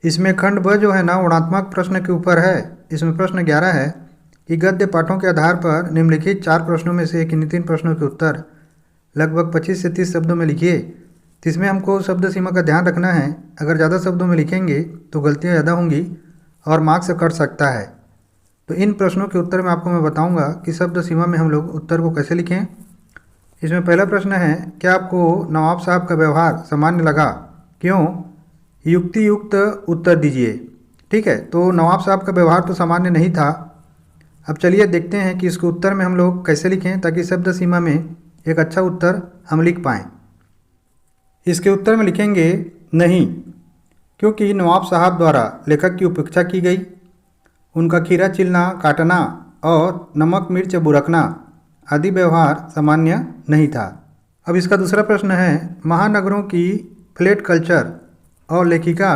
इसमें खंड ब जो है ना गुणात्मक प्रश्न के ऊपर है। इसमें प्रश्न 11 है कि गद्य पाठों के आधार पर निम्नलिखित 4 प्रश्नों में से किन्हीं 3 प्रश्नों के उत्तर लगभग 25 से 30 शब्दों में लिखिए। तो इसमें हमको शब्द सीमा का ध्यान रखना है। अगर ज़्यादा शब्दों में लिखेंगे तो गलतियाँ ज़्यादा होंगी और मार्क्स कट सकता है। तो इन प्रश्नों के उत्तर में आपको मैं बताऊंगा कि शब्द सीमा में हम लोग उत्तर को कैसे लिखें। इसमें पहला प्रश्न है, क्या आपको नवाब साहब का व्यवहार सामान्य लगा? क्यों? युक्ति युक्त उत्तर दीजिए। ठीक है, तो नवाब साहब का व्यवहार तो सामान्य नहीं था। अब चलिए देखते हैं कि इसके उत्तर में हम लोग कैसे लिखें ताकि शब्द सीमा में एक अच्छा उत्तर हम लिख पाएँ। इसके उत्तर में लिखेंगे नहीं, क्योंकि नवाब साहब द्वारा लेखक की उपेक्षा की गई। उनका खीरा छिलना, काटना और नमक मिर्च बुरकना आदि व्यवहार सामान्य नहीं था। अब इसका दूसरा प्रश्न है, महानगरों की फ्लैट कल्चर और लेखिका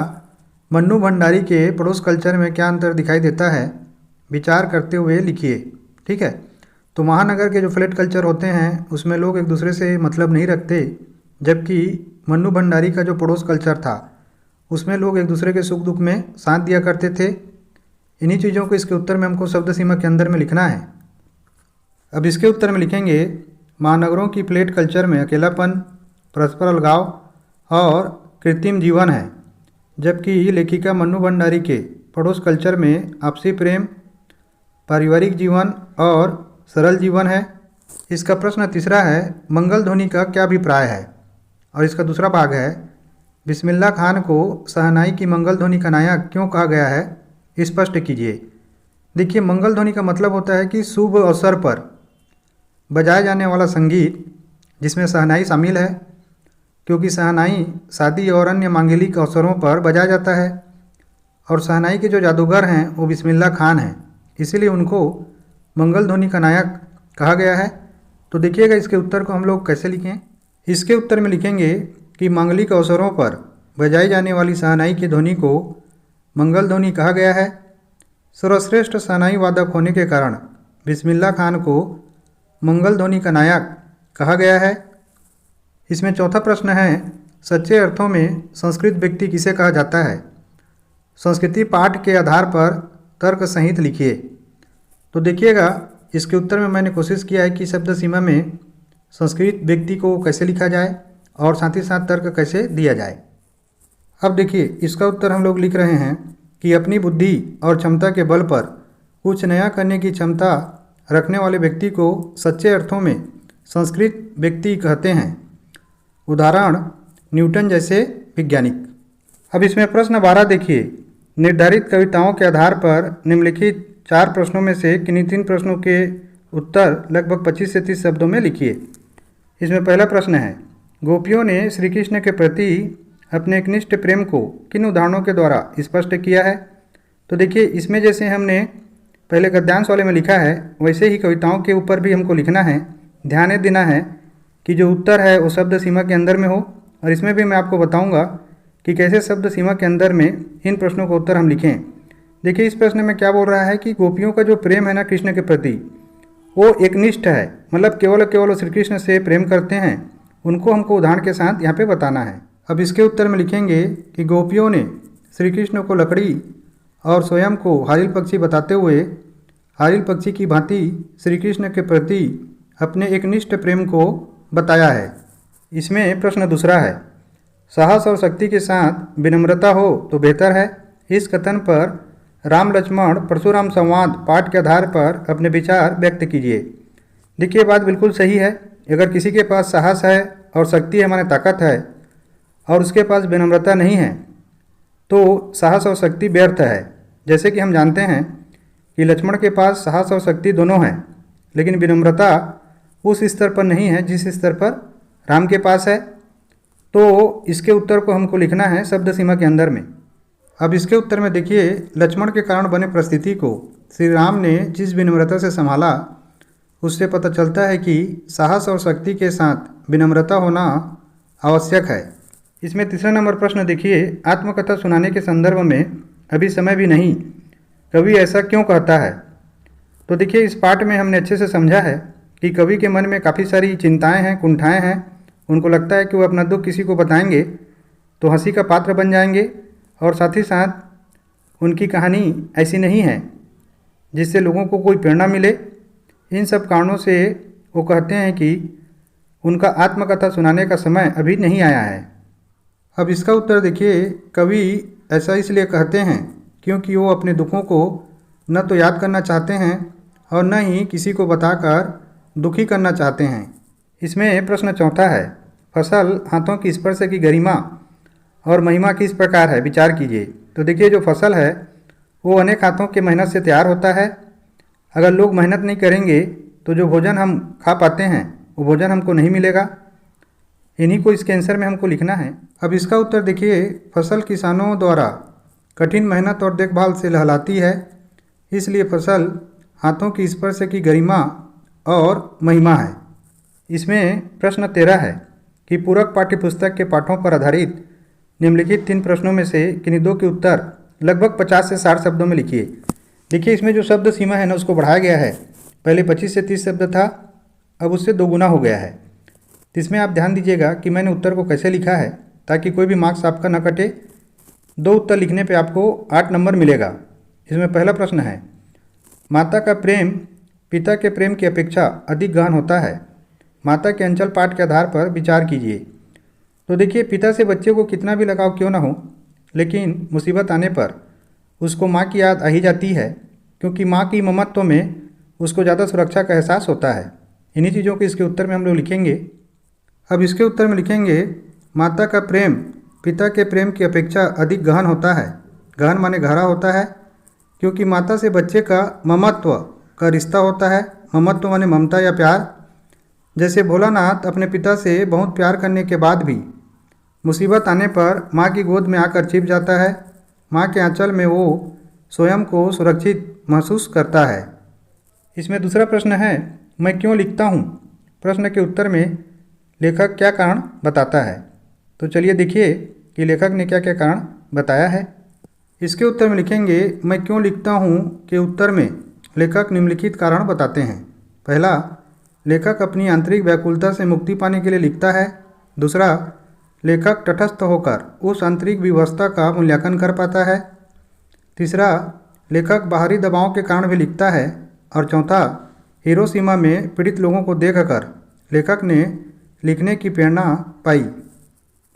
मन्नू भंडारी के पड़ोस कल्चर में क्या अंतर दिखाई देता है? विचार करते हुए लिखिए। ठीक है, तो महानगर के जो फ्लैट कल्चर होते हैं उसमें लोग एक दूसरे से मतलब नहीं रखते, जबकि मन्नू भंडारी का जो पड़ोस कल्चर था उसमें लोग एक दूसरे के सुख दुख में साथ दिया करते थे। इन्हीं चीज़ों को इसके उत्तर में हमको शब्द सीमा के अंदर में लिखना है। अब इसके उत्तर में लिखेंगे महानगरों की फ्लैट कल्चर में अकेलापन, परस्पर अलगाव और कृत्रिम जीवन है, जबकि लेखिका मन्नू भंडारी के पड़ोस कल्चर में आपसी प्रेम, पारिवारिक जीवन और सरल जीवन है। इसका प्रश्न तीसरा है, मंगल ध्वनि का क्या अभिप्राय है? और इसका दूसरा भाग है, बिस्मिल्लाह खान को शहनाई की मंगल ध्वनि का नायक क्यों कहा गया है? स्पष्ट कीजिए। देखिए, मंगल ध्वनि का मतलब होता है कि शुभ अवसर पर बजाया जाने वाला संगीत, जिसमें शहनाई शामिल है, क्योंकि शहनाई शादी और अन्य मांगलिक अवसरों पर बजाया जाता है और शहनाई के जो जादूगर हैं वो बिस्मिल्लाह खान हैं, इसीलिए उनको मंगल ध्वनि का नायक कहा गया है। तो देखिएगा इसके उत्तर को हम लोग कैसे लिखें। इसके उत्तर में लिखेंगे कि मांगलिक अवसरों पर बजाई जाने वाली शहनाई की ध्वनि को मंगल ध्वनि कहा गया है। सर्वश्रेष्ठ शहनाई वादक होने के कारण बिस्मिल्लाह खान को मंगल ध्वनि का नायक कहा गया है। इसमें चौथा प्रश्न है, सच्चे अर्थों में संस्कृत व्यक्ति किसे कहा जाता है? संस्कृति पाठ के आधार पर तर्क सहित लिखिए। तो देखिएगा इसके उत्तर में मैंने कोशिश किया है कि शब्द सीमा में संस्कृत व्यक्ति को कैसे लिखा जाए और साथ ही साथ तर्क कैसे दिया जाए। अब देखिए इसका उत्तर हम लोग लिख रहे हैं कि अपनी बुद्धि और क्षमता के बल पर कुछ नया करने की क्षमता रखने वाले व्यक्ति को सच्चे अर्थों में संस्कृत व्यक्ति कहते हैं। उदाहरण, न्यूटन जैसे वैज्ञानिक। अब इसमें प्रश्न 12 देखिए, निर्धारित कविताओं के आधार पर निम्नलिखित 4 प्रश्नों में से किन्हीं 3 प्रश्नों के उत्तर लगभग 25 से 30 शब्दों में लिखिए। इसमें पहला प्रश्न है, गोपियों ने श्री कृष्ण के प्रति अपने एकनिष्ठ प्रेम को किन उदाहरणों के द्वारा स्पष्ट किया है? तो देखिए इसमें जैसे हमने पहले गद्यांश वाले में लिखा है वैसे ही कविताओं के ऊपर भी हमको लिखना है। ध्यान देना है कि जो उत्तर है वो शब्द सीमा के अंदर में हो, और इसमें भी मैं आपको बताऊंगा कि कैसे शब्द सीमा के अंदर में इन प्रश्नों का उत्तर हम लिखें। देखिए इस प्रश्न में क्या बोल रहा है कि गोपियों का जो प्रेम है ना कृष्ण के प्रति वो एकनिष्ठ है, मतलब केवल श्री कृष्ण से प्रेम करते हैं। उनको हमको उदाहरण के साथ यहाँ पे बताना है। अब इसके उत्तर में लिखेंगे कि गोपियों ने श्री कृष्ण को लकड़ी और स्वयं को हारिल पक्षी बताते हुए हारिल पक्षी की भांति श्री कृष्ण के प्रति अपने एकनिष्ठ प्रेम को बताया है। इसमें प्रश्न दूसरा है, साहस और शक्ति के साथ विनम्रता हो तो बेहतर है। इस कथन पर राम लक्ष्मण परशुराम संवाद पाठ के आधार पर अपने विचार व्यक्त कीजिए। देखिए बात बिल्कुल सही है। अगर किसी के पास साहस है और शक्ति है माने ताकत है और उसके पास विनम्रता नहीं है तो साहस और शक्ति व्यर्थ है। जैसे कि हम जानते हैं कि लक्ष्मण के पास साहस और शक्ति दोनों हैं, लेकिन विनम्रता उस स्तर पर नहीं है जिस स्तर पर राम के पास है। तो इसके उत्तर को हमको लिखना है शब्द सीमा के अंदर में। अब इसके उत्तर में देखिए, लक्ष्मण के कारण बने परिस्थिति को श्री राम ने जिस विनम्रता से संभाला उससे पता चलता है कि साहस और शक्ति के साथ विनम्रता होना आवश्यक है। इसमें तीसरा नंबर प्रश्न देखिए, आत्मकथा सुनाने के संदर्भ में अभी समय भी नहीं, कवि ऐसा क्यों कहता है? तो देखिए इस पाठ में हमने अच्छे से समझा है कि कवि के मन में काफ़ी सारी चिंताएं हैं, कुंठाएं हैं। उनको लगता है कि वो अपना दुख किसी को बताएंगे तो हंसी का पात्र बन जाएंगे और साथ ही साथ उनकी कहानी ऐसी नहीं है जिससे लोगों को कोई प्रेरणा मिले। इन सब कारणों से वो कहते हैं कि उनका आत्मकथा सुनाने का समय अभी नहीं आया है। अब इसका उत्तर देखिए, कवि ऐसा इसलिए कहते हैं क्योंकि वो अपने दुखों को न तो याद करना चाहते हैं और न ही किसी को बताकर दुखी करना चाहते हैं। इसमें प्रश्न चौथा है, फसल हाथों की स्पर्श की गरिमा और महिमा किस प्रकार है, विचार कीजिए। तो देखिए, जो फसल है वो अनेक हाथों के मेहनत से तैयार होता है। अगर लोग मेहनत नहीं करेंगे तो जो भोजन हम खा पाते हैं वो भोजन हमको नहीं मिलेगा। इन्हीं को इसके आंसर में हमको लिखना है। अब इसका उत्तर देखिए, फसल किसानों द्वारा कठिन मेहनत और देखभाल से लहलाती है, इसलिए फसल हाथों की स्पर्श की गरिमा और महिमा है। इसमें प्रश्न 13 है कि पूरक पाठ्यपुस्तक के पाठों पर आधारित निम्नलिखित 3 प्रश्नों में से किन्हीं 2 के उत्तर लगभग 50 से 60 शब्दों में लिखिए। देखिए, इसमें जो शब्द सीमा है ना उसको बढ़ाया गया है। पहले 25 से 30 शब्द था, अब उससे 2 गुना हो गया है। तो इसमें आप ध्यान दीजिएगा कि मैंने उत्तर को कैसे लिखा है ताकि कोई भी मार्क्स आपका न कटे। 2 उत्तर लिखने पे आपको 8 नंबर मिलेगा। इसमें पहला प्रश्न है, माता का प्रेम पिता के प्रेम की अपेक्षा अधिक गहन होता है। माता के अंचल पाठ के आधार पर विचार कीजिए। तो देखिए, पिता से बच्चे को कितना भी लगाव क्यों ना हो, लेकिन मुसीबत आने पर उसको माँ की याद आ ही जाती है, क्योंकि माँ की ममत्व में उसको ज़्यादा सुरक्षा का एहसास होता है। इन्हीं चीज़ों के इसके उत्तर में हम लोग लिखेंगे। अब इसके उत्तर में लिखेंगे, माता का प्रेम पिता के प्रेम की अपेक्षा अधिक गहन होता है। गहन माने गहरा होता है, क्योंकि माता से बच्चे का ममत्व का रिश्ता होता है। ममत्व माने ममता या प्यार। जैसे भोलानाथ अपने पिता से बहुत प्यार करने के बाद भी मुसीबत आने पर माँ की गोद में आकर छिप जाता है। माँ के आंचल में वो स्वयं को सुरक्षित महसूस करता है। इसमें दूसरा प्रश्न है, मैं क्यों लिखता हूँ। प्रश्न के उत्तर में लेखक क्या कारण बताता है। तो चलिए देखिए कि लेखक ने क्या क्या कारण बताया है। इसके उत्तर में लिखेंगे, मैं क्यों लिखता हूँ के उत्तर में लेखक निम्नलिखित कारण बताते हैं। पहला, लेखक अपनी आंतरिक व्याकुलता से मुक्ति पाने के लिए लिखता है। दूसरा, लेखक तटस्थ होकर उस आंतरिक विवस्था का मूल्यांकन कर पाता है। तीसरा, लेखक बाहरी दबावों के कारण भी लिखता है। और चौथा, हिरोशिमा में पीड़ित लोगों को देखकर लेखक ने लिखने की प्रेरणा पाई।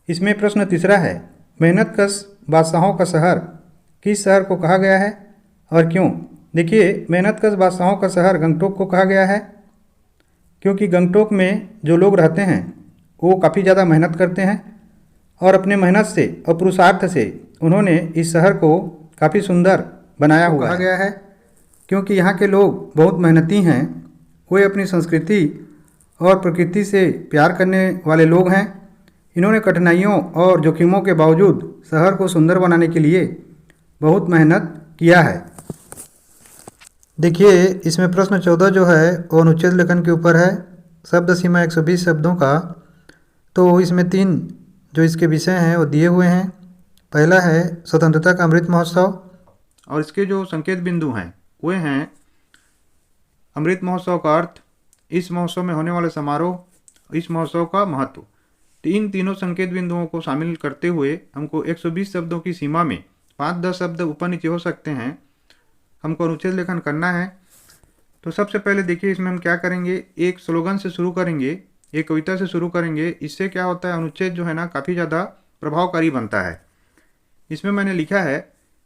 इसमें प्रश्न तीसरा है, मेहनतकश बादशाहों का शहर किस शहर को कहा गया है और क्यों। देखिए, मेहनतकश बादशाहों का शहर गंगटोक को कहा गया है, क्योंकि गंगटोक में जो लोग रहते हैं वो काफ़ी ज़्यादा मेहनत करते हैं और अपने मेहनत से और पुरुषार्थ से उन्होंने इस शहर को काफ़ी सुंदर बनाया हुआ कहा गया है, क्योंकि यहाँ के लोग बहुत मेहनती हैं। वे अपनी संस्कृति और प्रकृति से प्यार करने वाले लोग हैं। इन्होंने कठिनाइयों और जोखिमों के बावजूद शहर को सुंदर बनाने के लिए बहुत मेहनत किया है। देखिए, इसमें प्रश्न 14 जो है वो अनुच्छेद लेखन के ऊपर है। शब्द सीमा 120 शब्दों का। तो इसमें 3 जो इसके विषय हैं वो दिए हुए हैं। पहला है स्वतंत्रता का अमृत महोत्सव, और इसके जो संकेत बिंदु हैं वे हैं अमृत महोत्सव का अर्थ, इस महोत्सव में होने वाले समारोह, इस महोत्सव का महत्व। तो इन तीनों संकेत बिंदुओं को शामिल करते हुए हमको 120 शब्दों की सीमा में 5-10 शब्द ऊपर नीचे हो सकते हैं, हमको अनुच्छेद लेखन करना है। तो सबसे पहले देखिए, इसमें हम क्या करेंगे, एक स्लोगन से शुरू करेंगे, एक कविता से शुरू करेंगे। इससे क्या होता है, अनुच्छेद जो है ना काफ़ी ज़्यादा प्रभावकारी बनता है। इसमें मैंने लिखा है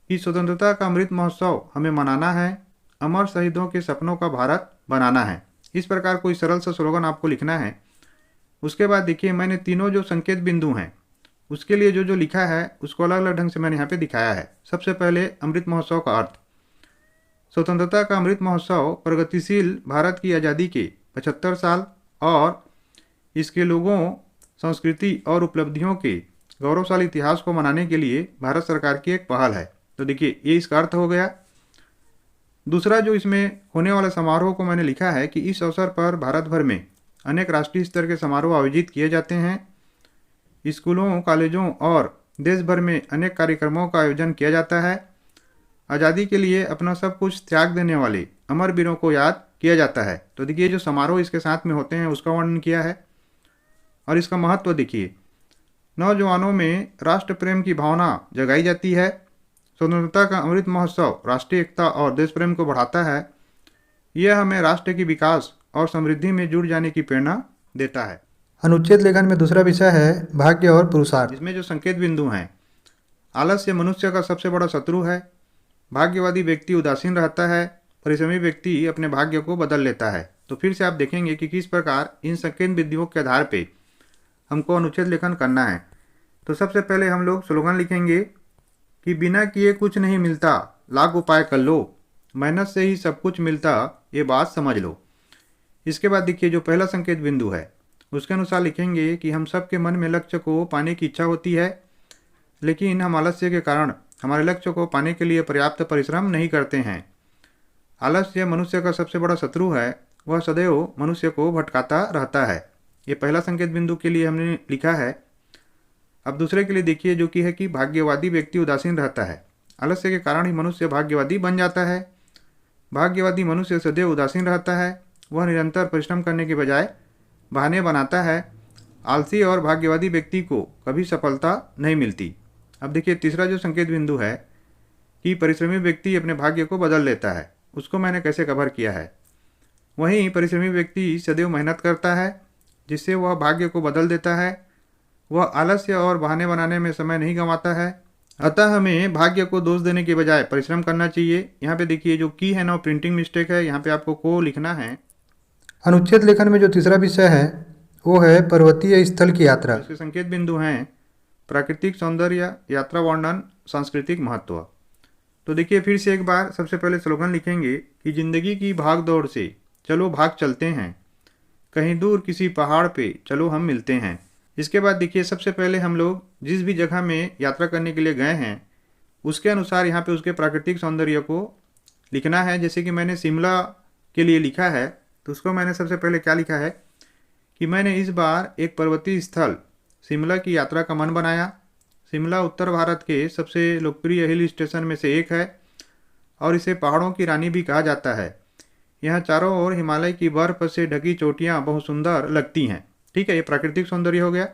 कि स्वतंत्रता का अमृत महोत्सव हमें मनाना है, अमर शहीदों के सपनों का भारत बनाना है। इस प्रकार कोई सरल सा स्लोगन आपको लिखना है। उसके बाद देखिए, मैंने तीनों जो संकेत बिंदु हैं उसके लिए जो जो लिखा है उसको अलग अलग ढंग से मैंने यहाँ पे दिखाया है। सबसे पहले अमृत महोत्सव का अर्थ, स्वतंत्रता का अमृत महोत्सव प्रगतिशील भारत की आज़ादी के 75 साल और इसके लोगों, संस्कृति और उपलब्धियों के गौरवशाली इतिहास को मनाने के लिए भारत सरकार की एक पहल है। तो देखिए, ये इसका अर्थ हो गया। दूसरा, जो इसमें होने वाले समारोह को मैंने लिखा है कि इस अवसर पर भारत भर में अनेक राष्ट्रीय स्तर के समारोह आयोजित किए जाते हैं। स्कूलों, कॉलेजों और देश भर में अनेक कार्यक्रमों का आयोजन किया जाता है। आज़ादी के लिए अपना सब कुछ त्याग देने वाले अमर वीरों को याद किया जाता है। तो देखिए, जो समारोह इसके साथ में होते हैं उसका वर्णन किया है। और इसका महत्व देखिए, नौजवानों में राष्ट्र प्रेम की भावना जगाई जाती है। स्वतंत्रता का अमृत महोत्सव राष्ट्रीय एकता और देश प्रेम को बढ़ाता है। यह हमें राष्ट्र की विकास और समृद्धि में जुड़ जाने की प्रेरणा देता है। अनुच्छेद लेखन में दूसरा विषय है भाग्य और पुरुषार्थ। इसमें जो संकेत बिंदु हैं, आलस्य मनुष्य का सबसे बड़ा शत्रु है। भाग्यवादी व्यक्ति उदासीन रहता है, परिश्रमी व्यक्ति अपने भाग्य को बदल लेता है। तो फिर से आप देखेंगे कि किस प्रकार इन संकेत बिंदुओं के आधार पे हमको अनुच्छेद लेखन करना है। तो सबसे पहले हम लोग स्लोगन लिखेंगे कि बिना किए कुछ नहीं मिलता, लाख उपाय कर लो, मेहनत से ही सब कुछ मिलता, ये बात समझ लो। इसके बाद देखिए जो पहला संकेत बिंदु है उसके अनुसार लिखेंगे कि हम सबके मन में लक्ष्य को पाने की इच्छा होती है, लेकिन हम आलस्य के कारण हमारे लक्ष्य को पाने के लिए पर्याप्त परिश्रम नहीं करते हैं। आलस्य मनुष्य का सबसे बड़ा शत्रु है, वह सदैव मनुष्य को भटकाता रहता है। ये पहला संकेत बिंदु के लिए हमने लिखा है। अब दूसरे के लिए देखिए जो कि है कि भाग्यवादी व्यक्ति उदासीन रहता है। आलस्य के कारण ही मनुष्य भाग्यवादी बन जाता है। भाग्यवादी मनुष्य सदैव उदासीन रहता है, वह निरंतर परिश्रम करने के बजाय बहाने बनाता है। आलसी और भाग्यवादी व्यक्ति को कभी सफलता नहीं मिलती। अब देखिए तीसरा जो संकेत बिंदु है कि परिश्रमी व्यक्ति अपने भाग्य को बदल लेता है, उसको मैंने कैसे कवर किया है। वहीं परिश्रमी व्यक्ति सदैव मेहनत करता है जिससे वह भाग्य को बदल देता है। वह आलस्य और बहाने बनाने में समय नहीं गंवाता है। अतः हमें भाग्य को दोष देने के बजाय परिश्रम करना चाहिए। यहाँ पे देखिए जो की है ना प्रिंटिंग मिस्टेक है, यहाँ पे आपको को लिखना है। अनुच्छेद लेखन में जो तीसरा विषय है वो है पर्वतीय स्थल की यात्रा। इसके संकेत बिंदु हैं प्राकृतिक सौंदर्य, यात्रा वर्णन, सांस्कृतिक महत्व। तो देखिए फिर से एक बार सबसे पहले स्लोगन लिखेंगे कि जिंदगी की भाग दौड़ से चलो भाग चलते हैं, कहीं दूर किसी पहाड़ पे चलो हम मिलते हैं। इसके बाद देखिए सबसे पहले हम लोग जिस भी जगह में यात्रा करने के लिए गए हैं उसके अनुसार यहाँ पे उसके प्राकृतिक सौंदर्य को लिखना है। जैसे कि मैंने शिमला के लिए लिखा है, तो उसको मैंने सबसे पहले क्या लिखा है कि मैंने इस बार एक पर्वतीय स्थल शिमला की यात्रा का मन बनाया। शिमला उत्तर भारत के सबसे लोकप्रिय हिल स्टेशन में से एक है और इसे पहाड़ों की रानी भी कहा जाता है। यहाँ चारों ओर हिमालय की बर्फ से ढकी चोटियाँ बहुत सुंदर लगती हैं। ठीक है, ये प्राकृतिक सौंदर्य हो गया।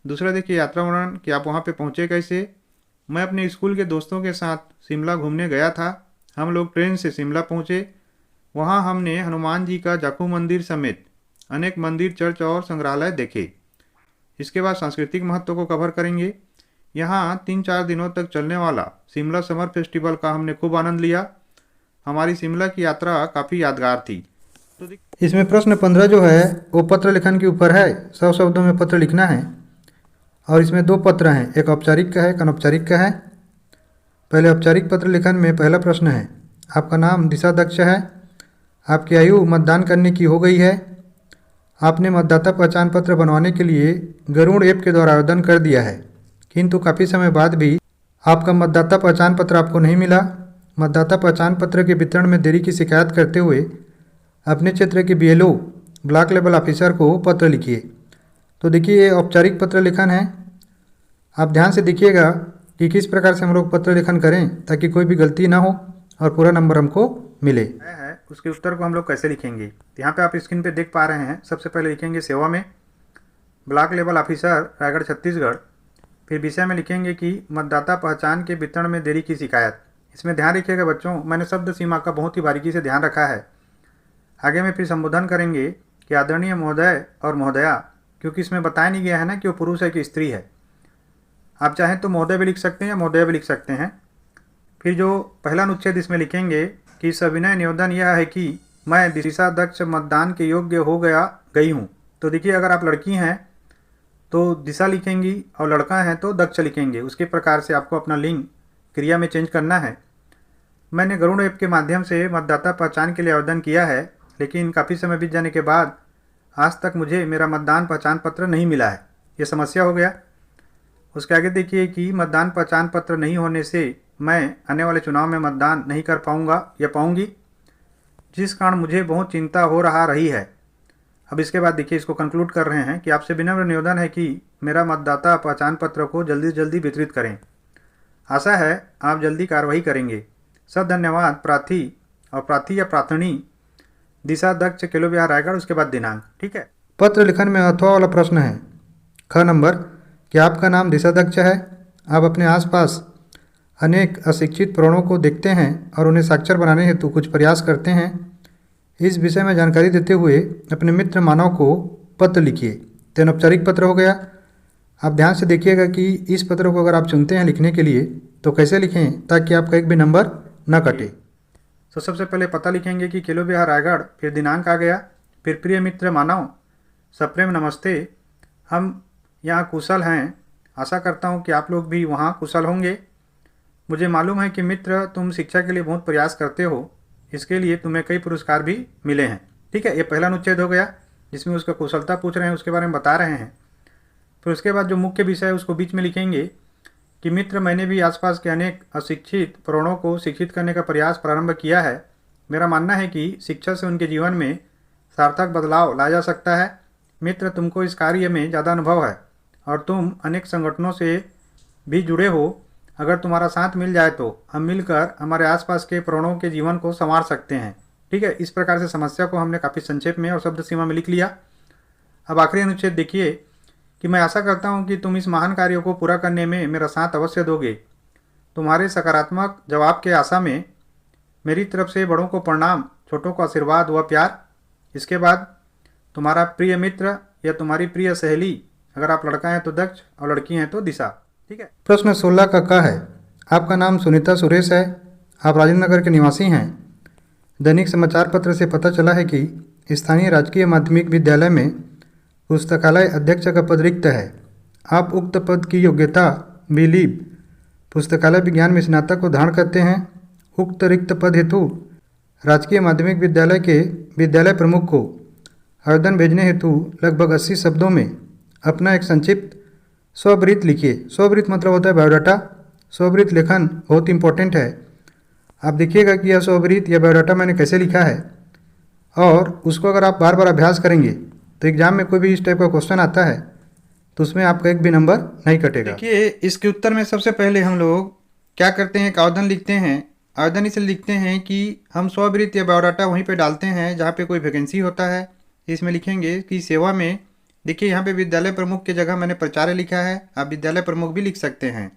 दूसरा देखिए यात्रा वर्णन कि आप वहाँ पे पहुँचे कैसे। मैं अपने स्कूल के दोस्तों के साथ शिमला घूमने गया था। हम लोग ट्रेन से शिमला पहुँचे। वहाँ हमने हनुमान जी का जाखू मंदिर समेत अनेक मंदिर, चर्च और संग्रहालय देखे। इसके बाद सांस्कृतिक महत्व को कवर करेंगे। यहाँ 3-4 दिनों तक चलने वाला शिमला समर फेस्टिवल का हमने खूब आनंद लिया। हमारी शिमला की यात्रा काफ़ी यादगार थी। तो इसमें प्रश्न 15 जो है वो पत्र लेखन के ऊपर है। 100 शब्दों में पत्र लिखना है और इसमें 2 पत्र हैं, एक औपचारिक का है, एक अनौपचारिक का है। पहले औपचारिक पत्र लेखन में पहला प्रश्न है, आपका नाम दिशा दक्ष है, आपकी आयु मतदान करने की हो गई है, आपने मतदाता पहचान पत्र बनवाने के लिए गरुड़ ऐप के द्वारा आवेदन कर दिया है, किंतु काफ़ी समय बाद भी आपका मतदाता पहचान पत्र आपको नहीं मिला। मतदाता पहचान पत्र के वितरण में देरी की शिकायत करते हुए अपने क्षेत्र के BLO ब्लॉक लेवल ऑफिसर को पत्र लिखिए। तो देखिए ये औपचारिक पत्र लेखन है। आप ध्यान से देखिएगा कि किस प्रकार से हम लोग पत्र लेखन करें ताकि कोई भी गलती ना हो और पूरा नंबर हमको मिले। है उसके उत्तर को हम लोग कैसे लिखेंगे। यहाँ पे आप स्क्रीन पे देख पा रहे हैं। सबसे पहले लिखेंगे सेवा में, block level officer Raigarh Chhattisgarh. फिर विषय में लिखेंगे कि मतदाता पहचान के वितरण में देरी की शिकायत। इसमें ध्यान रखिएगा बच्चों, मैंने शब्द सीमा का बहुत ही बारीकी से ध्यान रखा है। आगे में फिर संबोधन करेंगे कि आदरणीय महोदय और महोदया, क्योंकि इसमें बताया नहीं गया है ना कि वो पुरुष है कि स्त्री है। आप चाहें तो महोदय भी लिख सकते हैं या महोदय भी लिख सकते हैं। फिर जो पहला अनुच्छेद इसमें लिखेंगे कि सविनय निवेदन यह है कि मैं दिशा दक्ष मतदान के योग्य हो गई हूँ। तो देखिए अगर आप लड़की हैं तो दिशा लिखेंगी और लड़का है तो दक्ष लिखेंगे। उसके प्रकार से आपको अपना लिंग क्रिया में चेंज करना है। मैंने गरुड़ ऐप के माध्यम से मतदाता पहचान के लिए आवेदन किया है, लेकिन काफ़ी समय बीत जाने के बाद आज तक मुझे मेरा मतदान पहचान पत्र नहीं मिला है। ये समस्या हो गया। उसके आगे देखिए कि मतदान पहचान पत्र नहीं होने से मैं आने वाले चुनाव में मतदान नहीं कर पाऊंगा या पाऊंगी, जिस कारण मुझे बहुत चिंता हो रही है। अब इसके बाद देखिए इसको कंक्लूड कर रहे हैं कि आपसे विनम्र निवेदन है कि मेरा मतदाता पहचान पत्र को जल्दी से जल्दी वितरित करें। आशा है आप जल्दी कार्रवाई करेंगे। सब धन्यवाद। प्रार्थी और प्रार्थी या प्रार्थनी दिशा दक्ष, केलो विहार, रायगढ़। उसके बाद दिनांक। ठीक है। पत्र लेखन में अथवा वाला प्रश्न है ख नंबर क्या आपका नाम दिशादक्ष है? आप अपने आसपास अनेक अशिक्षित प्राणों को देखते हैं और उन्हें साक्षर बनाने हेतु कुछ प्रयास करते हैं। इस विषय में जानकारी देते हुए अपने मित्र मानव को पत्र लिखिए। तो अनौपचारिक पत्र हो गया। आप ध्यान से देखिएगा कि इस पत्र को अगर आप चुनते हैं लिखने के लिए तो कैसे लिखें ताकि आपका एक भी नंबर न कटे। तो सबसे पहले पता लिखेंगे कि किलो बिहार रायगढ़, फिर दिनांक आ गया, फिर प्रिय मित्र मानव, सप्रेम नमस्ते, हम यहाँ कुशल हैं। आशा करता हूँ कि आप लोग भी वहाँ कुशल होंगे। मुझे मालूम है कि मित्र तुम शिक्षा के लिए बहुत प्रयास करते हो, इसके लिए तुम्हें कई पुरस्कार भी मिले हैं। ठीक है, ये पहला अनुच्छेद हो गया जिसमें उसका कुशलता पूछ रहे हैं, उसके बारे में बता रहे हैं। फिर उसके बाद जो मुख्य विषय है उसको बीच में लिखेंगे कि मित्र मैंने भी आसपास के अनेक अशिक्षित प्राणों को शिक्षित करने का प्रयास प्रारंभ किया है। मेरा मानना है कि शिक्षा से उनके जीवन में सार्थक बदलाव लाया जा सकता है। मित्र तुमको इस कार्य में ज़्यादा अनुभव है और तुम अनेक संगठनों से भी जुड़े हो। अगर तुम्हारा साथ मिल जाए तो हम मिलकर हमारे आसपास के प्राणों के जीवन को संवार सकते हैं। ठीक है, इस प्रकार से समस्या को हमने काफ़ी संक्षेप में और शब्द सीमा में लिख लिया। अब आखिरी अनुच्छेद देखिए कि मैं आशा करता हूं कि तुम इस महान कार्य को पूरा करने में मेरा साथ अवश्य दोगे। तुम्हारे सकारात्मक जवाब के आशा में मेरी तरफ से बड़ों को प्रणाम, छोटों को आशीर्वाद व प्यार। इसके बाद तुम्हारा प्रिय मित्र या तुम्हारी प्रिय सहेली, अगर आप लड़का हैं तो दक्ष और लड़की हैं तो दिशा। ठीक है। प्रश्न 16 का क है। आपका नाम सुनीता सुरेश है। आप राजेंद्र नगर के निवासी हैं। दैनिक समाचार पत्र से पता चला है कि स्थानीय राजकीय माध्यमिक विद्यालय में पुस्तकालय अध्यक्ष का पद रिक्त है। आप उक्त पद की योग्यता बी.लिब पुस्तकालय विज्ञान में स्नातक को धारण करते हैं। उक्त रिक्त पद हेतु राजकीय माध्यमिक विद्यालय के विद्यालय प्रमुख को आवेदन भेजने हेतु लगभग 80 शब्दों में अपना एक संक्षिप्त स्ववृत्त लिखिए। स्ववृत्त मतलब होता है बायोडाटा। स्ववृत्त लेखन बहुत इंपॉर्टेंट है। आप देखिएगा कि यह स्ववृत्त या बायोडाटा मैंने कैसे लिखा है और उसको अगर आप बार बार अभ्यास करेंगे तो एग्जाम में कोई भी इस टाइप का क्वेश्चन आता है तो उसमें आपका एक भी नंबर नहीं कटेगा। देखिए, इसके उत्तर में सबसे पहले हम लोग क्या करते हैं, एक आवेदन लिखते हैं। आवेदन इसलिए लिखते हैं कि हम स्ववृत्त या बायोडाटा वहीं पे डालते हैं जहाँ पे कोई वैकेंसी होता है। इसमें लिखेंगे कि सेवा में, देखिए यहाँ पे विद्यालय प्रमुख की जगह मैंने प्राचार्य लिखा है, आप विद्यालय प्रमुख भी लिख सकते हैं।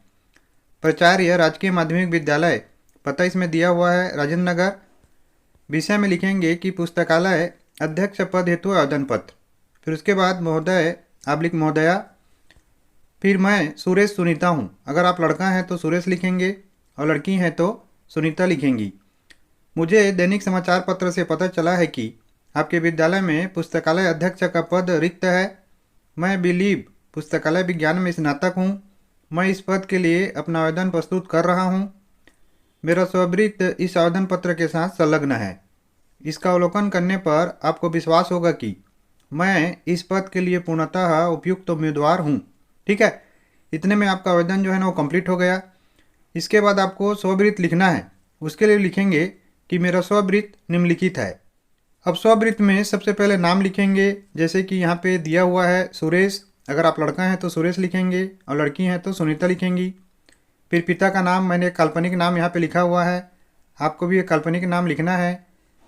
प्राचार्य राजकीय माध्यमिक विद्यालय, पता इसमें दिया हुआ है राजेंद्र नगर। विषय में लिखेंगे कि पुस्तकालय अध्यक्ष पद हेतु आवेदन पत्र। फिर उसके बाद महोदय, आप लिख महोदया। फिर मैं सुरेश सुनीता हूँ, अगर आप लड़का हैं तो सुरेश लिखेंगे और लड़की हैं तो सुनीता लिखेंगी। मुझे दैनिक समाचार पत्र से पता चला है कि आपके विद्यालय में पुस्तकालय अध्यक्ष का पद रिक्त है। मैं बी.लिब पुस्तकालय विज्ञान में स्नातक हूँ। मैं इस पद के लिए अपना आवेदन प्रस्तुत कर रहा हूँ। मेरा स्ववृत्त इस आवेदन पत्र के साथ संलग्न है। इसका अवलोकन करने पर आपको विश्वास होगा कि मैं इस पद के लिए पूर्णतः उपयुक्त उम्मीदवार हूँ। ठीक है, इतने में आपका आवेदन जो है ना वो कंप्लीट हो गया। इसके बाद आपको स्ववृत्त लिखना है। उसके लिए लिखेंगे कि मेरा स्ववृत्त निम्नलिखित है। अब स्ववृत्त में सबसे पहले नाम लिखेंगे, जैसे कि यहाँ पे दिया हुआ है सुरेश। अगर आप लड़का हैं तो सुरेश लिखेंगे और लड़की हैं तो सुनीता लिखेंगी। फिर पिता का नाम, मैंने एक काल्पनिक नाम यहाँ पे लिखा हुआ है, आपको भी एक काल्पनिक नाम लिखना है,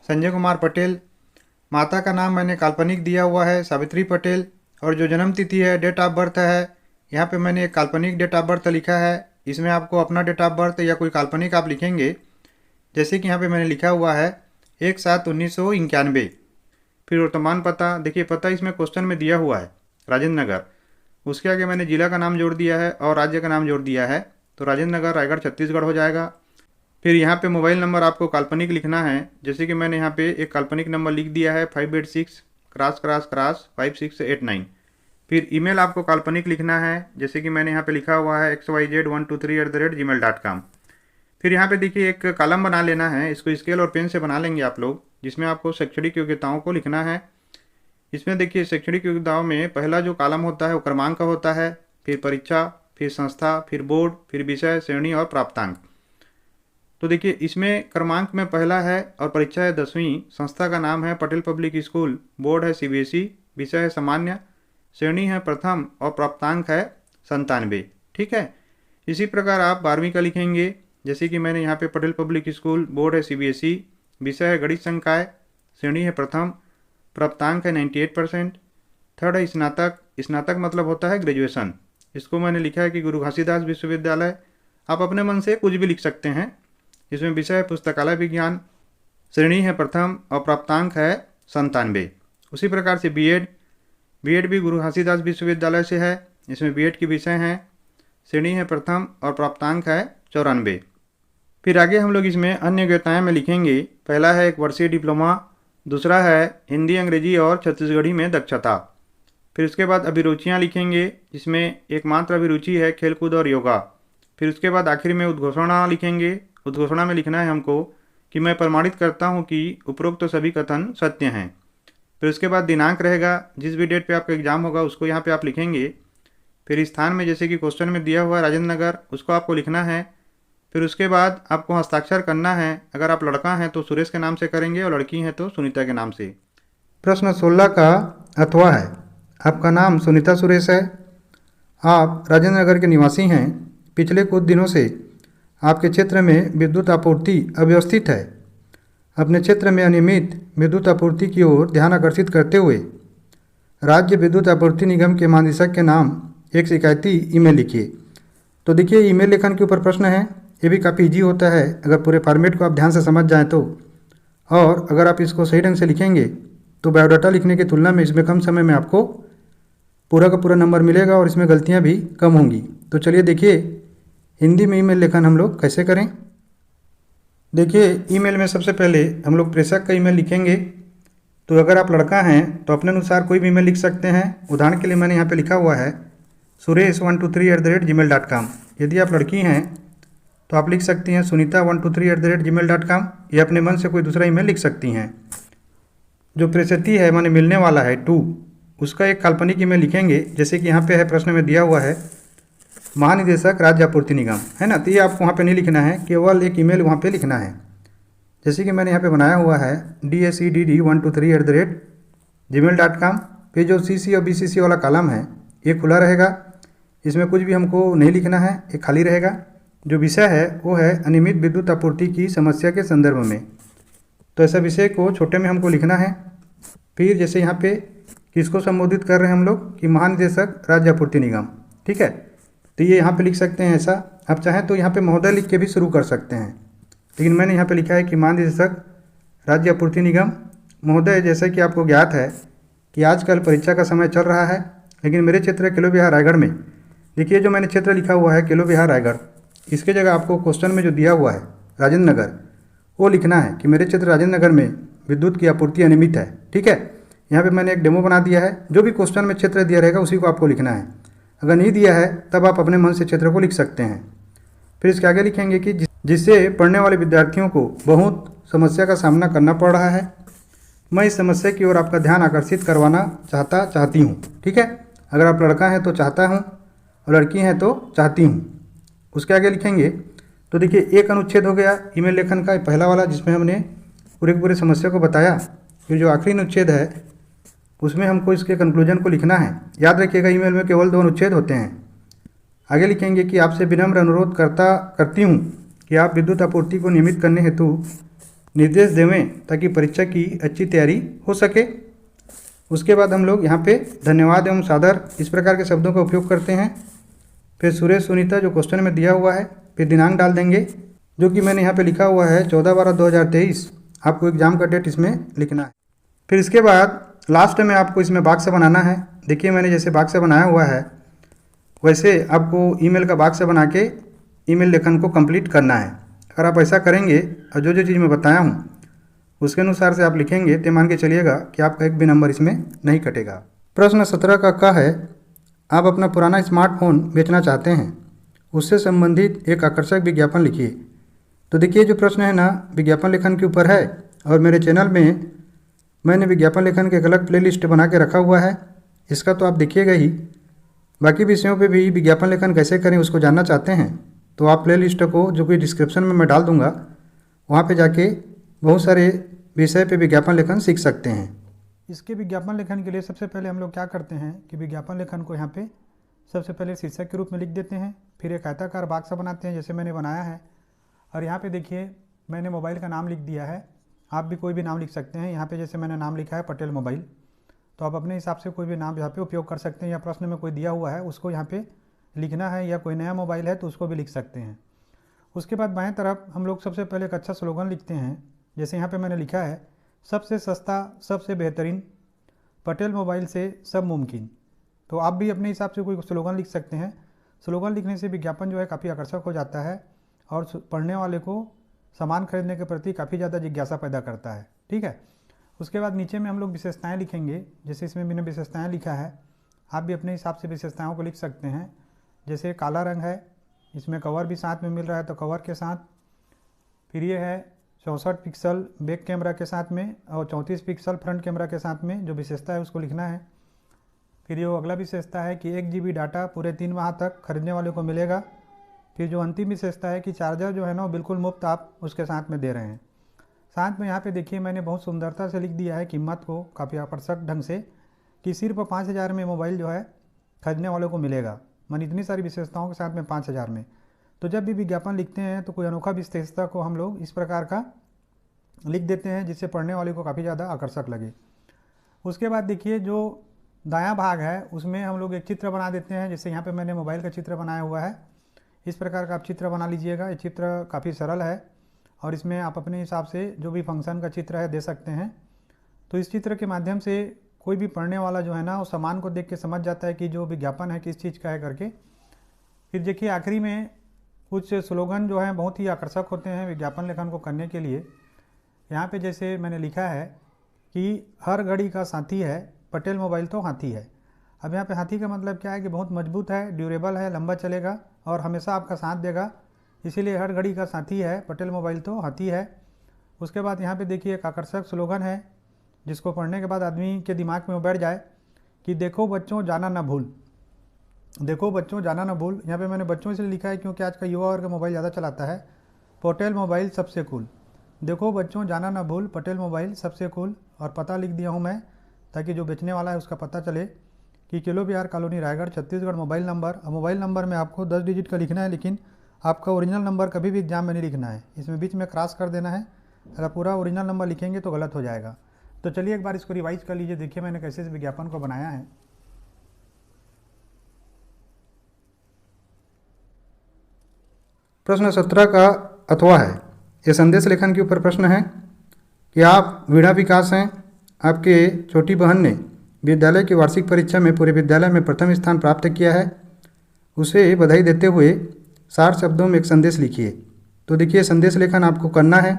संजय कुमार पटेल। माता का नाम मैंने काल्पनिक दिया हुआ है, सावित्री पटेल। और जो जन्म तिथि है, डेट ऑफ बर्थ है, यहाँ पे मैंने एक काल्पनिक डेट ऑफ बर्थ लिखा है। इसमें आपको अपना डेट ऑफ बर्थ या कोई काल्पनिक आप लिखेंगे, जैसे कि यहाँ पे मैंने लिखा हुआ है 1/7/1991। फिर वर्तमान पता, देखिए पता इसमें क्वेश्चन में दिया हुआ है राजेंद्र नगर। उसके आगे मैंने जिला का नाम जोड़ दिया है और राज्य का नाम जोड़ दिया है, तो राजेंद्र नगर रायगढ़ छत्तीसगढ़ हो जाएगा। फिर यहाँ पे मोबाइल नंबर आपको काल्पनिक लिखना है, जैसे कि मैंने यहाँ पे एक काल्पनिक नंबर लिख दिया है 586 ***5689। फिर ईमेल आपको काल्पनिक लिखना है, जैसे कि मैंने यहाँ पे लिखा हुआ है xyz123@gmail.com। फिर यहाँ पे देखिए एक कॉलम बना लेना है, इसको स्केल और पेन से बना लेंगे आप लोग, जिसमें आपको शैक्षणिक योग्यताओं को लिखना है। इसमें देखिए शैक्षणिक योग्यताओं में पहला जो कॉलम होता है वो क्रमांक का होता है, फिर परीक्षा, फिर संस्था, फिर बोर्ड, फिर विषय, श्रेणी और प्राप्तांक। तो देखिए इसमें क्रमांक में पहला है और परीक्षा है 10वीं, संस्था का नाम है पटेल पब्लिक स्कूल, बोर्ड है CBSE, विषय है सामान्य, श्रेणी है प्रथम और प्राप्तांक है 97। ठीक है, इसी प्रकार आप 12वीं का लिखेंगे, जैसे कि मैंने यहाँ पे पटेल पब्लिक स्कूल, बोर्ड है CBSE, विषय है गणित संकाय, श्रेणी है प्रथम, प्राप्तांक है 98%। थर्ड है स्नातक, स्नातक मतलब होता है ग्रेजुएशन, इसको मैंने लिखा है कि गुरु घासीदास विश्वविद्यालय। आप अपने मन से कुछ भी लिख सकते हैं। इसमें विषय है पुस्तकालय विज्ञान, श्रेणी है प्रथम और प्राप्तांक है 97। उसी प्रकार से बीएड भी गुरु घासीदास विश्वविद्यालय से है। इसमें बीएड की विषय हैं, श्रेणी है प्रथम और प्राप्तांक है 94। फिर आगे हम लोग इसमें अन्य योग्यताएं में लिखेंगे। पहला है 1 वर्षीय डिप्लोमा, दूसरा है हिंदी, अंग्रेजी और छत्तीसगढ़ी में दक्षता। फिर उसके बाद अभिरुचियाँ लिखेंगे, जिसमें एकमात्र अभिरुचि है खेलकूद और योगा। फिर उसके बाद आखिर में उद्घोषणा लिखेंगे। उद्घोषणा में लिखना है हमको कि मैं प्रमाणित करता हूँ कि उपरोक्त सभी कथन सत्य हैं। फिर उसके बाद दिनांक रहेगा, जिस भी डेट पे आपका एग्जाम होगा उसको यहाँ पे आप लिखेंगे। फिर स्थान में जैसे कि क्वेश्चन में दिया हुआ है राजेंद्र नगर, उसको आपको लिखना है। फिर उसके बाद आपको हस्ताक्षर करना है। अगर आप लड़का हैं तो सुरेश के नाम से करेंगे और लड़की हैं तो सुनीता के नाम से। प्रश्न 16 का अथवा है। आपका नाम सुनीता सुरेश है, आप राजेंद्र नगर के निवासी हैं। पिछले कुछ दिनों से आपके क्षेत्र में विद्युत आपूर्ति अव्यवस्थित है। अपने क्षेत्र में अनियमित विद्युत आपूर्ति की ओर ध्यान आकर्षित करते हुए राज्य विद्युत आपूर्ति निगम के महानिदेशक के नाम एक शिकायती ईमेल लिखिए। तो देखिए, ईमेल लेखन के ऊपर प्रश्न है। ये भी काफ़ी ईजी होता है अगर पूरे फॉर्मेट को आप ध्यान से समझ जाएं तो। और अगर आप इसको सही ढंग से लिखेंगे तो बायोडाटा लिखने की तुलना में इसमें कम समय में आपको पूरा का पूरा नंबर मिलेगा और इसमें गलतियां भी कम होंगी। तो चलिए देखिए, हिंदी में ईमेल लेखन हम लोग कैसे करें। देखिए, ईमेल में सबसे पहले हम लोग प्रेषक का ईमेल लिखेंगे। तो अगर आप लड़का हैं तो अपने अनुसार कोई भी ईमेल लिख सकते हैं। उदाहरण के लिए मैंने यहाँ पे लिखा हुआ है suresh123@gmail.com। यदि आप लड़की हैं तो आप लिख सकती हैं sunita123@gmail.com, या अपने मन से कोई दूसरा ईमेल लिख सकती हैं। जो प्रेषिती है माने मिलने वाला है टू, उसका एक काल्पनिक ईमेल लिखेंगे। जैसे कि यहाँ पे है, प्रश्न में दिया हुआ है महानिदेशक राज्य आपूर्ति निगम, है ना। तो ये आपको वहाँ पे नहीं लिखना है, केवल एक ईमेल वहाँ पे लिखना है। जैसे कि मैंने यहाँ पे बनाया हुआ है DACDD123@gmail.com। पे जो CC और BCC वाला कॉलम है ये खुला रहेगा, इसमें कुछ भी हमको नहीं लिखना है, ये खाली रहेगा। जो विषय है वो है अनियमित विद्युत आपूर्ति की समस्या के संदर्भ में। तो ऐसा विषय को छोटे में हमको लिखना है। फिर जैसे यहाँ पे किसको संबोधित कर रहे हैं हम लोग कि महानिदेशक राज्य आपूर्ति निगम, ठीक है। तो ये यहाँ पे लिख सकते हैं ऐसा। आप चाहें तो यहाँ पे महोदय लिख के भी शुरू कर सकते हैं, लेकिन मैंने यहाँ पे लिखा है कि महानिदेशक राज्य आपूर्ति निगम महोदय। जैसे कि आपको ज्ञात है कि आजकल परीक्षा का समय चल रहा है, लेकिन मेरे क्षेत्र किलो विहार रायगढ़ में, देखिए जो मैंने क्षेत्र लिखा हुआ है किलो विहार रायगढ़, इसके जगह आपको क्वेश्चन में जो दिया हुआ है राजेंद्र नगर, वो लिखना है कि मेरे क्षेत्र राजेंद्र नगर में विद्युत की आपूर्ति अनियमित है, ठीक है। यहाँ पे मैंने एक डेमो बना दिया है। जो भी क्वेश्चन में क्षेत्र दिया रहेगा उसी को आपको लिखना है। अगर नहीं दिया है तब आप अपने मन से क्षेत्र को लिख सकते हैं। फिर इसके आगे लिखेंगे कि जिससे पढ़ने वाले विद्यार्थियों को बहुत समस्या का सामना करना पड़ रहा है, मैं इस समस्या की ओर आपका ध्यान आकर्षित करवाना चाहती हूँ, ठीक है। अगर आप लड़का हैं तो चाहता हूँ और लड़की हैं तो चाहती हूँ। उसके आगे लिखेंगे तो देखिए, एक अनुच्छेद हो गया ईमेल लेखन का, पहला वाला जिसमें हमने पूरे समस्या को बताया। फिर जो आखिरी अनुच्छेद है उसमें हमको इसके कंक्लूजन को लिखना है। याद रखिएगा, ईमेल में केवल 2 अनुच्छेद होते हैं। आगे लिखेंगे कि आपसे विनम्र अनुरोध करती हूँ कि आप विद्युत आपूर्ति को नियमित करने हेतु निर्देश देवें ताकि परीक्षा की अच्छी तैयारी हो सके। उसके बाद हम लोग यहाँ पे धन्यवाद एवं सादर इस प्रकार के शब्दों का उपयोग करते हैं। फिर सुरेश सुनीता जो क्वेश्चन में दिया हुआ है, फिर दिनांक डाल देंगे जो कि मैंने यहाँ पे लिखा हुआ है 14/12/2023। आपको एग्जाम का डेट इसमें लिखना है। फिर इसके बाद लास्ट में आपको इसमें बाक्स बनाना है। देखिए, मैंने जैसे बाक्स बनाया हुआ है वैसे आपको ईमेल का बाक्स बना के ईमेल लेखन को कंप्लीट करना है। अगर आप ऐसा करेंगे और जो चीज़ मैं बताया हूँ उसके अनुसार से आप लिखेंगे तो मान के चलिएगा कि आपका एक भी नंबर इसमें नहीं कटेगा। प्रश्न 17 का है, आप अपना पुराना स्मार्टफोन बेचना चाहते हैं, उससे संबंधित एक आकर्षक विज्ञापन लिखिए। तो देखिए, जो प्रश्न है ना विज्ञापन लेखन के ऊपर है, और मेरे चैनल में मैंने विज्ञापन लेखन के एक अलग प्लेलिस्ट बना के रखा हुआ है, इसका तो आप देखिएगा ही। बाकी विषयों पे भी विज्ञापन लेखन कैसे करें उसको जानना चाहते हैं तो आप प्लेलिस्ट को जो कि डिस्क्रिप्शन में मैं डाल दूंगा, वहाँ पे जाके बहुत सारे विषय पे विज्ञापन लेखन सीख सकते हैं। इसके विज्ञापन लेखन के लिए सबसे पहले हम लोग क्या करते हैं कि विज्ञापन लेखन को यहाँ पे सबसे पहले शीर्षक के रूप में लिख देते हैं। फिर एक आयताकार बॉक्स बनाते हैं जैसे मैंने बनाया है, और यहाँ पे देखिए मैंने मोबाइल का नाम लिख दिया है। आप भी कोई भी नाम लिख सकते हैं। यहाँ पे जैसे मैंने नाम लिखा है पटेल मोबाइल, तो आप अपने हिसाब से कोई भी नाम यहाँ पे उपयोग कर सकते हैं, या प्रश्न में कोई दिया हुआ है उसको यहाँ पे लिखना है या कोई नया मोबाइल है तो उसको भी लिख सकते हैं। उसके बाद बाएं तरफ हम लोग सबसे पहले एक अच्छा स्लोगन लिखते हैं। जैसे यहाँ पे मैंने लिखा है, सबसे सस्ता सबसे बेहतरीन, पटेल मोबाइल से सब मुमकिन। तो आप भी अपने हिसाब से कोई स्लोगन लिख सकते हैं। स्लोगन लिखने से विज्ञापन जो है काफ़ी आकर्षक हो जाता है और पढ़ने वाले को सामान खरीदने के प्रति काफ़ी ज़्यादा जिज्ञासा पैदा करता है। ठीक है। उसके बाद नीचे में हम लोग विशेषताएं लिखेंगे। जैसे इसमें मैंने विशेषताएं लिखा है, आप भी अपने हिसाब से विशेषताओं को लिख सकते हैं। जैसे काला रंग है, इसमें कवर भी साथ में मिल रहा है तो कवर के साथ। फिर ये है 64 पिक्सल बैक कैमरा के साथ में और 34 पिक्सल फ्रंट कैमरा के साथ में, जो विशेषता है उसको लिखना है। फिर ये अगला विशेषता है कि 1 GB डाटा पूरे 3 माह तक खरीदने वाले को मिलेगा। फिर जो अंतिम विशेषता है कि चार्जर जो है ना वो बिल्कुल मुफ्त आप उसके साथ में दे रहे हैं। साथ में यहाँ पे देखिए मैंने बहुत सुंदरता से लिख दिया है कीमत को काफ़ी आकर्षक ढंग से, कि सिर्फ 5,000 में मोबाइल जो है खरीदने वालों को मिलेगा। मन इतनी सारी विशेषताओं के साथ में 5,000 में। तो जब भी विज्ञापन लिखते हैं तो कोई अनोखा विशेषता को हम लोग इस प्रकार का लिख देते हैं जिससे पढ़ने वाले को काफ़ी ज़्यादा आकर्षक लगे। उसके बाद देखिए जो दायां भाग है उसमें हम लोग एक चित्र बना देते हैं। जैसे यहाँ पे मैंने मोबाइल का चित्र बनाया हुआ है, इस प्रकार का आप चित्र बना लीजिएगा। ये चित्र काफ़ी सरल है और इसमें आप अपने हिसाब से जो भी फंक्शन का चित्र है दे सकते हैं। तो इस चित्र के माध्यम से कोई भी पढ़ने वाला जो है ना वो सामान को देख के समझ जाता है कि जो विज्ञापन है किस चीज़ का है करके। फिर देखिए आखिरी में कुछ स्लोगन जो हैं बहुत ही आकर्षक होते हैं विज्ञापन लेखन को करने के लिए। यहाँ पे जैसे मैंने लिखा है कि हर घड़ी का साथी है, पटेल मोबाइल तो हाथी है। अब यहाँ पे हाथी का मतलब क्या है कि बहुत मजबूत है, ड्यूरेबल है, लंबा चलेगा और हमेशा आपका साथ देगा, इसीलिए हर घड़ी का साथी है, पटेल मोबाइल तो हाथी है। उसके बाद यहाँ पे देखिए एक आकर्षक स्लोगन है जिसको पढ़ने के बाद आदमी के दिमाग में बैठ जाए कि देखो बच्चों जाना ना भूल, देखो बच्चों जाना ना भूल। यहाँ पे मैंने बच्चों इसलिए लिखा है क्योंकि आज का युवा वर्ग मोबाइल ज़्यादा चलाता है। पटेल मोबाइल सबसे कूल, देखो बच्चों जाना ना भूल, पटेल मोबाइल सबसे कूल। और पता लिख दिया हूँ मैं ताकि जो बेचने वाला है उसका पता चले कि kilo Bihar colony Raigarh Chhattisgarh mobile number. और मोबाइल नंबर में आपको 10 डिजिट का लिखना है, लेकिन आपका ओरिजिनल नंबर कभी भी एग्जाम में नहीं लिखना है, इसमें बीच में क्रॉस कर देना है। अगर पूरा ओरिजिनल नंबर लिखेंगे तो गलत हो जाएगा। तो चलिए एक बार इसको रिवाइज कर लीजिए। देखिए मैंने कैसे इस विज्ञापन को बनाया है। प्रश्न 17 का अथवा है। यह संदेश लेखन के ऊपर प्रश्न है कि आप वीणा विकास हैं, आपके छोटी बहन ने विद्यालय की वार्षिक परीक्षा में पूरे विद्यालय में प्रथम स्थान प्राप्त किया है, उसे बधाई देते हुए 60 शब्दों में एक संदेश लिखिए। तो देखिए संदेश लेखन आपको करना है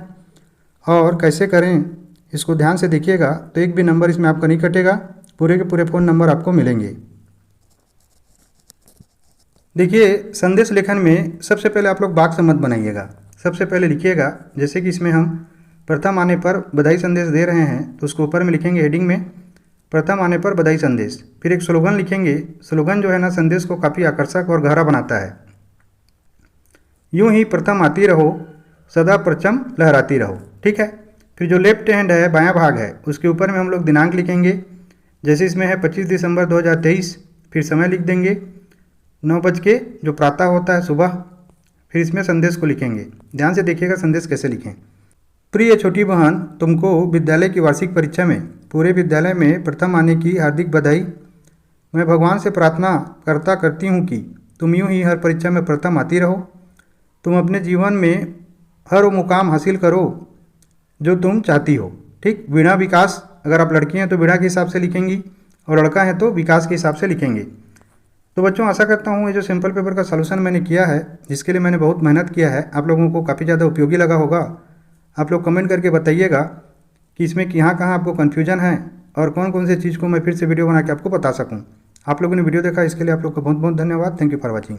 और कैसे करें इसको ध्यान से देखिएगा। तो एक भी नंबर इसमें आपका नहीं कटेगा, पूरे के पूरे फ़ोन नंबर आपको मिलेंगे। देखिए संदेश लेखन में सबसे पहले आप लोग वाक्य मत बनाइएगा। सबसे पहले लिखिएगा, जैसे कि इसमें हम प्रथम आने पर बधाई संदेश दे रहे हैं तो उसको ऊपर में लिखेंगे हेडिंग में प्रथम आने पर बधाई संदेश। फिर एक स्लोगन लिखेंगे। स्लोगन जो है ना संदेश को काफ़ी आकर्षक और गहरा बनाता है। यूं ही प्रथम आती रहो, सदा परचम लहराती रहो। ठीक है। फिर जो लेफ्ट हैंड है, बायां भाग है, उसके ऊपर में हम लोग दिनांक लिखेंगे। जैसे इसमें है 25 दिसंबर 2023। फिर समय लिख देंगे 9 बज के, जो प्रातः होता है सुबह। फिर इसमें संदेश को लिखेंगे। ध्यान से देखिएगा संदेश कैसे लिखें। प्रिय छोटी बहन, तुमको विद्यालय की वार्षिक परीक्षा में पूरे विद्यालय में प्रथम आने की हार्दिक बधाई। मैं भगवान से प्रार्थना करती हूँ कि तुम यूँ ही हर परीक्षा में प्रथम आती रहो। तुम अपने जीवन में हर वो मुकाम हासिल करो जो तुम चाहती हो। ठीक। वीणा विकास, अगर आप लड़की हैं तो वीणा के हिसाब से लिखेंगी और लड़का है तो विकास के हिसाब से लिखेंगे। तो बच्चों आशा करता हूँ ये जो सिंपल पेपर का सलूशन मैंने किया है, जिसके लिए मैंने बहुत मेहनत किया है, आप लोगों को काफ़ी ज़्यादा उपयोगी लगा होगा। आप लोग कमेंट करके बताइएगा कि इसमें कहाँ कहाँ आपको कन्फ्यूजन है और कौन कौन सी चीज़ को मैं फिर से वीडियो बना के आपको बता सकूँ। आप लोगों ने वीडियो देखा इसके लिए आप लोग का बहुत बहुत धन्यवाद। Thank you for watching.